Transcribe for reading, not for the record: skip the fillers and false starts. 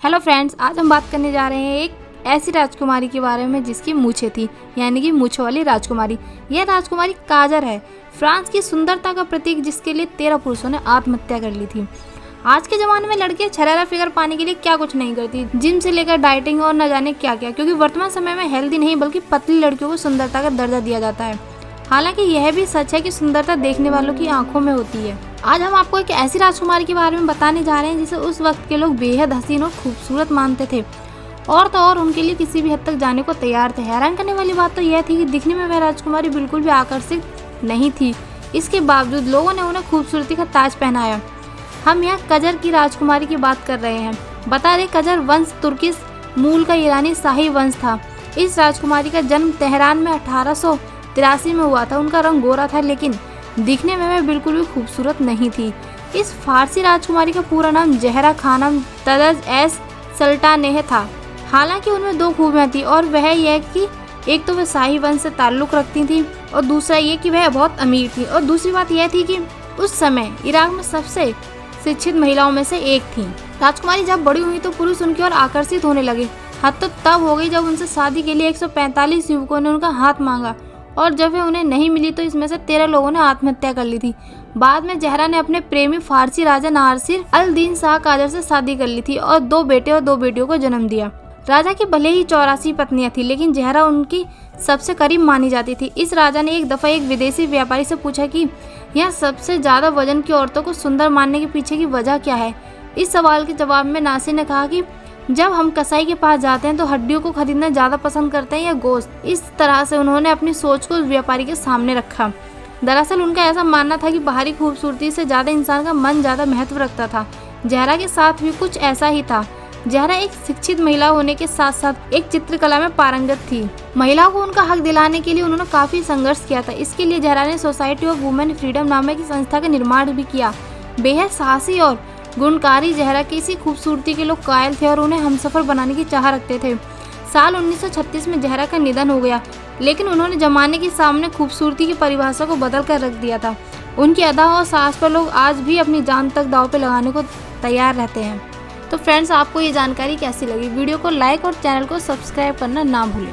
Hello friends, आज हम बात करने जा रहे हैं एक ऐसी राजकुमारी के बारे में जिसकी मूछें थी, यानी कि मूछों वाली राजकुमारी। यह राजकुमारी काजर है, फ्रांस की सुंदरता का प्रतीक, जिसके लिए 13 पुरुषों ने आत्महत्या कर ली थी। आज के ज़माने में लड़कियां छरेरा फिगर पाने के लिए क्या कुछ नहीं करती, जिम से लेकर डाइटिंग और न जाने क्या क्या, क्योंकि वर्तमान समय में हेल्दी नहीं बल्कि पतली लड़कियों को सुंदरता का दर्जा दिया जाता है। हालांकि यह भी सच है कि सुंदरता देखने वालों की आंखों में होती है। आज हम आपको एक ऐसी राजकुमारी के बारे में बताने जा रहे हैं जिसे उस वक्त के लोग बेहद हसीन और खूबसूरत मानते थे, और तो और उनके लिए किसी भी हद तक जाने को तैयार थे। हैरान करने वाली बात तो यह थी कि दिखने में वह राजकुमारी बिल्कुल भी आकर्षित नहीं थी, इसके बावजूद लोगों ने उन्हें खूबसूरती का ताज पहनाया। हम यहाँ कजर की राजकुमारी की बात कर रहे हैं। बता दें, कजर वंश तुर्किश मूल का ईरानी शाही वंश था। इस राजकुमारी का जन्म तेहरान में 1883 में हुआ था। उनका रंग गोरा था, लेकिन दिखने में वह बिल्कुल भी खूबसूरत नहीं थी। इस फारसी राजकुमारी का पूरा नाम जहरा खानम तदज एस सल्टानेह था। हालांकि उनमें दो खूबियां थी, और वह यह कि एक तो वह शाही वंश से ताल्लुक रखती थी, और दूसरा ये कि वह बहुत अमीर थी। और दूसरी बात यह थी कि उस समय इराक में सबसे शिक्षित महिलाओं में से एक थी। राजकुमारी जब बड़ी हुई तो पुरुष उनकी ओर आकर्षित होने लगे। हद तो तब हो गई जब उनसे शादी के लिए 145 युवकों ने उनका हाथ मांगा, और जब वह उन्हें नहीं मिली तो इसमें से 13 लोगों ने आत्महत्या कर ली थी। बाद में जहरा ने अपने प्रेमी फारसी राजा नासिर अल दीन शाह काजर से शादी कर ली थी, और 2 बेटे और 2 बेटियों को जन्म दिया। राजा की भले ही 84 पत्नियां थी, लेकिन जहरा उनकी सबसे करीब मानी जाती थी। इस राजा ने एक दफा एक विदेशी व्यापारी से पूछा कि यहाँ सबसे ज्यादा वजन की औरतों को सुंदर मानने के पीछे की वजह क्या है। इस सवाल के जवाब में नासिर ने कहा कि जब हम कसाई के पास जाते हैं तो हड्डियों को खरीदना ज्यादा पसंद करते हैं या गोश्त। इस तरह से उन्होंने अपनी सोच को उस व्यापारी के सामने रखा। दरअसल उनका ऐसा मानना था कि बाहरी खूबसूरती से ज्यादा इंसान का मन ज्यादा महत्व रखता था। जहरा के साथ भी कुछ ऐसा ही था। जहरा एक शिक्षित महिला होने के साथ साथ एक चित्रकला में पारंगत थी। महिलाओं को उनका हक दिलाने के लिए उन्होंने काफी संघर्ष किया था। इसके लिए जहरा ने सोसाइटी ऑफ वुमेन फ्रीडम नामक की संस्था का निर्माण भी किया। बेहद साहसी और गुणकारी जहरा की इसी खूबसूरती के लोग कायल थे, और उन्हें हमसफर बनाने की चाह रखते थे। साल 1936 में जहरा का निधन हो गया, लेकिन उन्होंने जमाने के सामने खूबसूरती की परिभाषा को बदल कर रख दिया था। उनकी अदा और साहस पर लोग आज भी अपनी जान तक दांव पे लगाने को तैयार रहते हैं। तो फ्रेंड्स, आपको ये जानकारी कैसी लगी? वीडियो को लाइक और चैनल को सब्सक्राइब करना ना भूलें।